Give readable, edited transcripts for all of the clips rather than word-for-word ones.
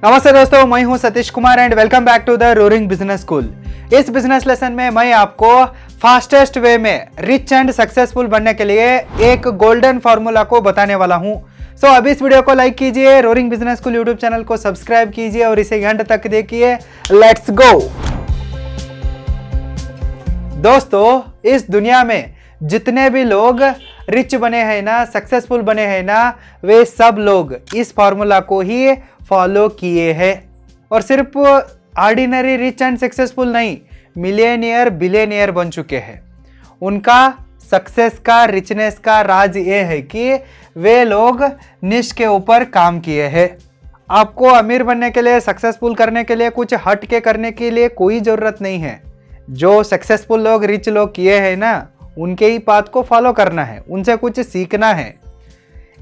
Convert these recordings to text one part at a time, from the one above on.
नमस्ते दोस्तों, मैं हूं Satish Kumar and welcome back to the roaring business school. इस बिजनेस लेसन में मैं आपको फास्टेस्ट वे में रिच एंड सक्सेसफुल बनने के लिए एक गोल्डन फॉर्मूला को बताने वाला हूं। सो अभी इस वीडियो को लाइक कीजिए, roaring business school YouTube channel को सब्सक्राइब कीजिए और इसे घंटे तक देखिए। Let's go. दोस्तों, इस दुनिया में जितने भी लोग रिच बने हैं ना, सक्सेसफुल बने हैं ना, वे सब लोग इस फॉर्मूला को ही फॉलो किए हैं। और सिर्फ ऑर्डिनरी रिच एंड सक्सेसफुल नहीं, मिलियनियर बिलियनियर बन चुके हैं। उनका सक्सेस का, रिचनेस का राज ये है कि वे लोग निश के ऊपर काम किए हैं। आपको अमीर बनने के लिए, सक्सेसफुल करने के लिए, कुछ हट के करने के लिए कोई ज़रूरत नहीं है। जो सक्सेसफुल लोग, रिच लोग किए हैं ना, उनके ही पाथ को फॉलो करना है, उनसे कुछ सीखना है।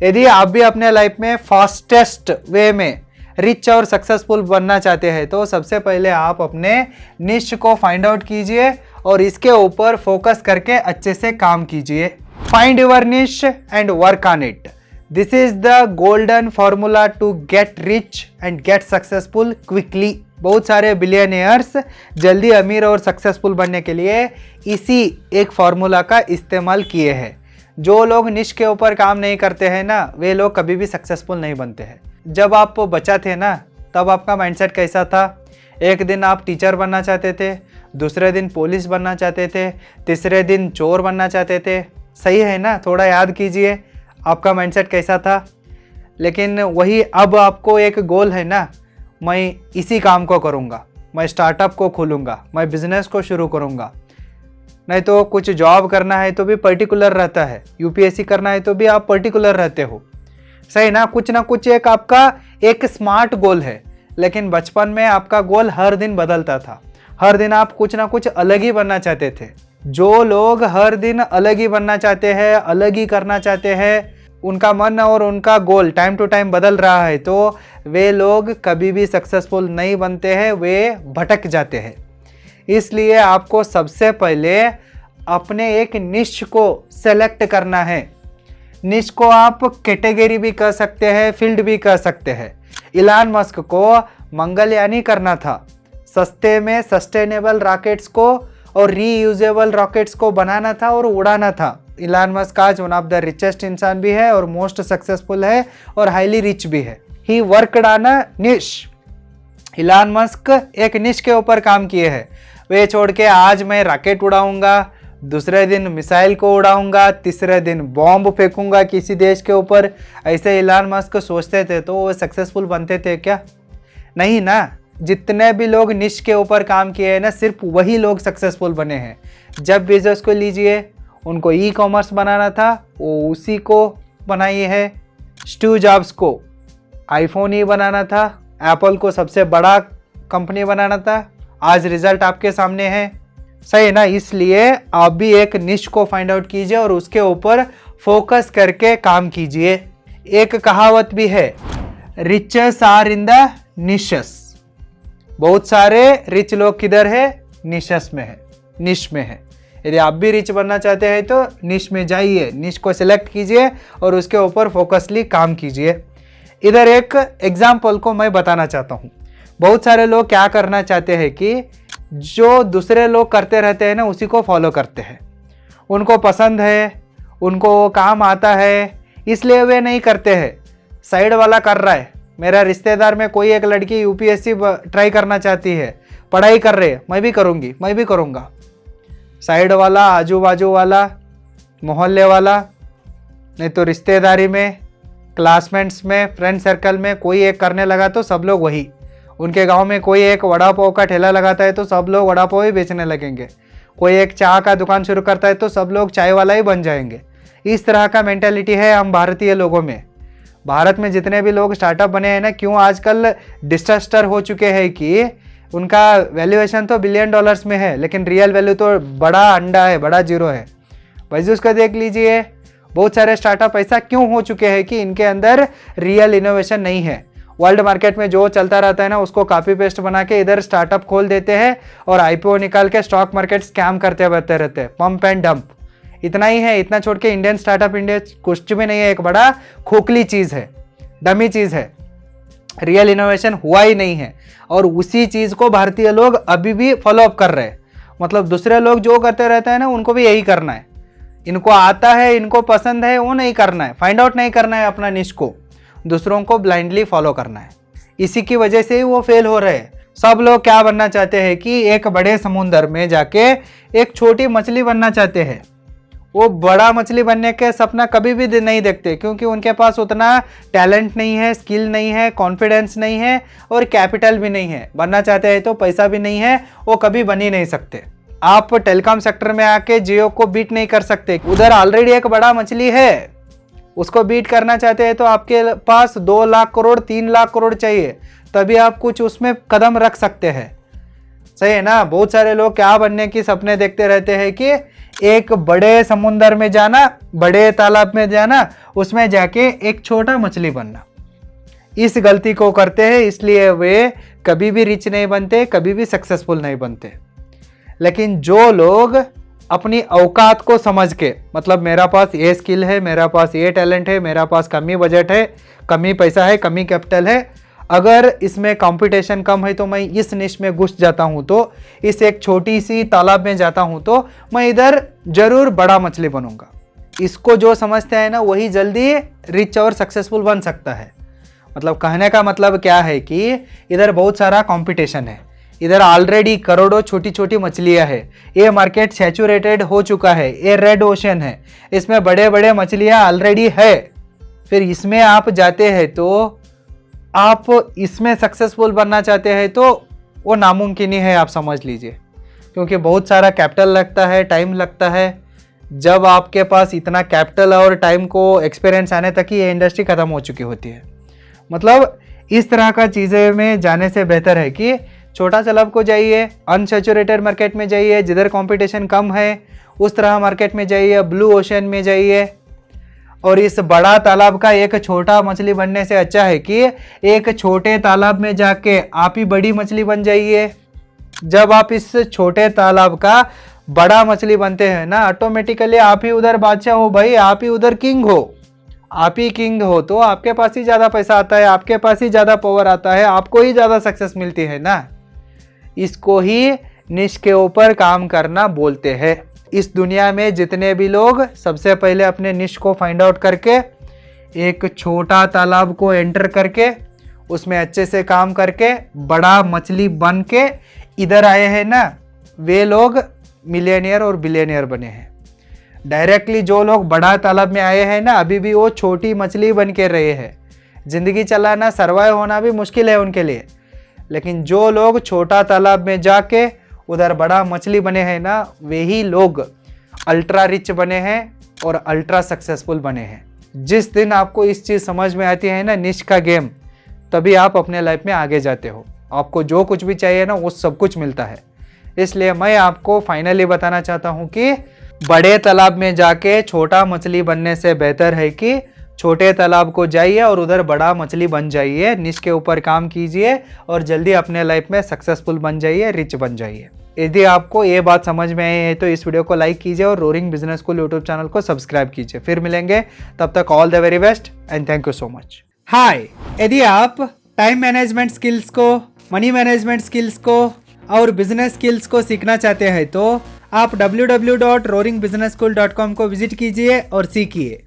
यदि आप भी अपने लाइफ में फास्टेस्ट वे में रिच और सक्सेसफुल बनना चाहते हैं तो सबसे पहले आप अपने निश को फाइंड आउट कीजिए और इसके ऊपर फोकस करके अच्छे से काम कीजिए। Find your niche and work on it. This is the golden formula to get rich and get successful quickly. बहुत सारे बिलियनियर्स जल्दी अमीर और सक्सेसफुल बनने के लिए इसी एक फॉर्मूला का इस्तेमाल किए हैं। जो लोग निश के ऊपर काम नहीं करते हैं ना, वे लोग कभी भी सक्सेसफुल नहीं बनते हैं। जब आप बच्चा थे ना, तब आपका माइंडसेट कैसा था? एक दिन आप टीचर बनना चाहते थे, दूसरे दिन पुलिस बनना चाहते थे, तीसरे दिन चोर बनना चाहते थे। सही है ना? थोड़ा याद कीजिए आपका माइंडसेट कैसा था। लेकिन वही अब आपको एक गोल है ना, मैं इसी काम को करूँगा, मैं स्टार्टअप को खोलूँगा, मैं बिजनेस को शुरू करूँगा। नहीं तो कुछ जॉब करना है तो भी पर्टिकुलर रहता है, यूपीएससी करना है तो भी आप पर्टिकुलर रहते हो। सही ना? कुछ ना कुछ एक आपका एक स्मार्ट गोल है। लेकिन बचपन में आपका गोल हर दिन बदलता था। हर दिन आप कुछ ना कुछ अलग ही बनना चाहते थे। जो लोग हर दिन अलग ही बनना चाहते हैं, अलग ही करना चाहते हैं, उनका मन और उनका गोल टाइम टू टाइम बदल रहा है, तो वे लोग कभी भी सक्सेसफुल नहीं बनते हैं, वे भटक जाते हैं। इसलिए आपको सबसे पहले अपने एक निश को सेलेक्ट करना है। निश को आप कैटेगरी भी कह सकते हैं, फील्ड भी कह सकते हैं। इलान मस्क को मंगलयानी करना था, सस्ते में सस्टेनेबल रॉकेट्स को और रीयूजेबल रॉकेट्स को बनाना था और उड़ाना था। इलान मस्क आज वन ऑफ द रिचेस्ट इंसान भी है और मोस्ट सक्सेसफुल है और हाईली रिच भी है। ही वर्कड ऑन अ निश। इलान मस्क एक निश के ऊपर काम किए हैं। वे छोड़ के आज मैं रॉकेट उड़ाऊंगा, दूसरे दिन मिसाइल को उड़ाऊंगा, तीसरे दिन बॉम्ब फेंकूंगा किसी देश के ऊपर, ऐसे इलान मस्क सोचते थे तो वो सक्सेसफुल बनते थे क्या? नहीं ना। जितने भी लोग निश के ऊपर काम किए हैं ना, सिर्फ वही लोग सक्सेसफुल बने हैं। जब बेजोस को लीजिए, उनको ई कॉमर्स बनाना था, वो उसी को बनाई है। स्टीव जॉब्स को आईफोन ही बनाना था, एप्पल को सबसे बड़ा कंपनी बनाना था। आज रिजल्ट आपके सामने है। सही ना? इसलिए आप भी एक निश को फाइंड आउट कीजिए और उसके ऊपर फोकस करके काम कीजिए। एक कहावत भी है, riches are in the niches. बहुत सारे रिच लोग किधर है? निशेस में है, निश में है। यदि आप भी रिच बनना चाहते हैं तो निश में जाइए, निश को सिलेक्ट कीजिए और उसके ऊपर फोकसली काम कीजिए। इधर एक एग्जाम्पल को मैं बताना चाहता हूँ। बहुत सारे लोग क्या करना चाहते हैं कि जो दूसरे लोग करते रहते हैं ना, उसी को फॉलो करते हैं। उनको पसंद है, उनको काम आता है, इसलिए वे नहीं करते हैं। साइड वाला कर रहा है, मेरा रिश्तेदार में कोई एक लड़की यूपीएससी ट्राई करना चाहती है, पढ़ाई कर रहे हैं, मैं भी करूँगी, मैं भी करूँगा। साइड वाला, आजू बाजू वाला, मोहल्ले वाला, नहीं तो रिश्तेदारी में, क्लासमेट्स में, फ्रेंड सर्कल में कोई एक करने लगा तो सब लोग वही। उनके गांव में कोई एक वड़ा पाव का ठेला लगाता है तो सब लोग वड़ा पाव ही बेचने लगेंगे। कोई एक चाय का दुकान शुरू करता है तो सब लोग चाय वाला ही बन जाएंगे। इस तरह का मेंटालिटी है हम भारतीय लोगों में। भारत में जितने भी लोग स्टार्टअप बने हैं ना, क्यों आजकल डिस्ट्रस्टर हो चुके हैं कि उनका वैल्यूएशन तो $1 बिलियन में है, लेकिन रियल वैल्यू तो बड़ा अंडा है, बड़ा जीरो है। वैसे उसका देख लीजिए, बहुत सारे स्टार्टअप ऐसा क्यों हो चुके हैं कि इनके अंदर रियल इनोवेशन नहीं है। वर्ल्ड मार्केट में जो चलता रहता है ना, उसको कॉपी पेस्ट बना के इधर स्टार्टअप खोल देते हैं और आईपीओ निकाल के स्टॉक मार्केट स्कैम करते रहते हैं, पंप एंड डंप। इतना ही है। इतना छोड़ के इंडियन स्टार्टअप इंडिया कुछ भी नहीं है, एक बड़ा खोखली चीज़ है, डमी चीज़ है। रियल इनोवेशन हुआ ही नहीं है। और उसी चीज़ को भारतीय लोग अभी भी फॉलो अप कर रहे हैं। मतलब दूसरे लोग जो करते रहते हैं ना, उनको भी यही करना है। इनको आता है, इनको पसंद है, वो नहीं करना है, फाइंड आउट नहीं करना है अपना निश को, दूसरों को ब्लाइंडली फॉलो करना है। इसी की वजह से ही वो फेल हो रहे हैं। सब लोग क्या बनना चाहते हैं कि एक बड़े समुद्र में जाके एक छोटी मछली बनना चाहते हैं। वो बड़ा मछली बनने के सपना कभी भी नहीं देखते, क्योंकि उनके पास उतना टैलेंट नहीं है, स्किल नहीं है, कॉन्फिडेंस नहीं है और कैपिटल भी नहीं है। बनना चाहते हैं तो पैसा भी नहीं है, वो कभी बन ही नहीं सकते। आप टेलीकॉम सेक्टर में आके जियो को बीट नहीं कर सकते। उधर ऑलरेडी एक बड़ा मछली है, उसको बीट करना चाहते हैं तो आपके पास 2 लाख करोड़ 3 लाख करोड़ चाहिए, तभी आप कुछ उसमें कदम रख सकते हैं। सही है ना। बहुत सारे लोग क्या बनने की सपने देखते रहते हैं कि एक बड़े समुंदर में जाना, बड़े तालाब में जाना, उसमें जाके एक छोटा मछली बनना। इस गलती को करते हैं, इसलिए वे कभी भी रिच नहीं बनते, कभी भी सक्सेसफुल नहीं बनते। लेकिन जो लोग अपनी औकात को समझ के, मतलब मेरा पास ये स्किल है, मेरा पास ये टैलेंट है, मेरा पास कम ही बजट है, कम ही पैसा है, कम ही कैपिटल है, अगर इसमें कंपटीशन कम है तो मैं इस निश में घुस जाता हूं, तो इस एक छोटी सी तालाब में जाता हूं, तो मैं इधर जरूर बड़ा मछली बनूंगा। इसको जो समझते हैं ना, वही जल्दी रिच और सक्सेसफुल बन सकता है। मतलब कहने का मतलब क्या है कि इधर बहुत सारा कंपटीशन है, इधर ऑलरेडी करोड़ों छोटी छोटी मछलियां है, ये मार्केट सैचुरेटेड हो चुका है, ये रेड ओशन है, इसमें बड़े बड़े मछलियां ऑलरेडी है। फिर इसमें आप जाते हैं तो आप इसमें सक्सेसफुल बनना चाहते हैं तो वो नामुमकिन ही है, आप समझ लीजिए। क्योंकि बहुत सारा कैपिटल लगता है, टाइम लगता है। जब आपके पास इतना कैपिटल और टाइम को एक्सपीरियंस आने तक ही ये इंडस्ट्री ख़त्म हो चुकी होती है। मतलब इस तरह का चीज़ें में जाने से बेहतर है कि छोटा तालाब को जाइए, अनसैचुरेटेड मार्केट में जाइए, जिधर कंपटीशन कम है उस तरह मार्केट में जाइए, ब्लू ओशन में जाइए। और इस बड़ा तालाब का एक छोटा मछली बनने से अच्छा है कि एक छोटे तालाब में जाके आप ही बड़ी मछली बन जाइए। जब आप इस छोटे तालाब का बड़ा मछली बनते हैं ना, ऑटोमेटिकली आप ही उधर बादशाह हो भाई, आप ही उधर किंग हो। आप ही किंग हो तो आपके पास ही ज़्यादा पैसा आता है, आपके पास ही ज़्यादा पावर आता है, आपको ही ज़्यादा सक्सेस मिलती है ना। इसको ही निश के ऊपर काम करना बोलते हैं। इस दुनिया में जितने भी लोग सबसे पहले अपने निश को फाइंड आउट करके एक छोटा तालाब को एंटर करके उसमें अच्छे से काम करके बड़ा मछली बन के इधर आए हैं ना, वे लोग मिलियनियर और बिलियनियर बने हैं। डायरेक्टली जो लोग बड़ा तालाब में आए हैं ना, अभी भी वो छोटी मछली बन के रहे हैं। ज़िंदगी चलाना, सर्वाइव होना भी मुश्किल है उनके लिए। लेकिन जो लोग छोटा तालाब में जाके उधर बड़ा मछली बने हैं ना, वही लोग अल्ट्रा रिच बने हैं और अल्ट्रा सक्सेसफुल बने हैं। जिस दिन आपको इस चीज़ समझ में आती है ना, निश का गेम, तभी आप अपने लाइफ में आगे जाते हो। आपको जो कुछ भी चाहिए ना, वो सब कुछ मिलता है। इसलिए मैं आपको फाइनली बताना चाहता हूँ कि बड़े तालाब में जाके छोटा मछली बनने से बेहतर है कि छोटे तालाब को जाइए और उधर बड़ा मछली बन जाइए। निश के ऊपर काम कीजिए और जल्दी अपने लाइफ में सक्सेसफुल बन जाइए, रिच बन जाइए। यदि आपको ये बात समझ में आई है तो इस वीडियो को लाइक कीजिए और roaring business school YouTube channel को सब्सक्राइब कीजिए। फिर मिलेंगे, तब तक all the very best and thank you so much. Hi, यदि आप टाइम मैनेजमेंट स्किल्स को, मनी मैनेजमेंट स्किल्स को और बिजनेस स्किल्स को सीखना चाहते हैं तो आप www.roaringbusinessschool.com को विजिट कीजिए और सीखिए।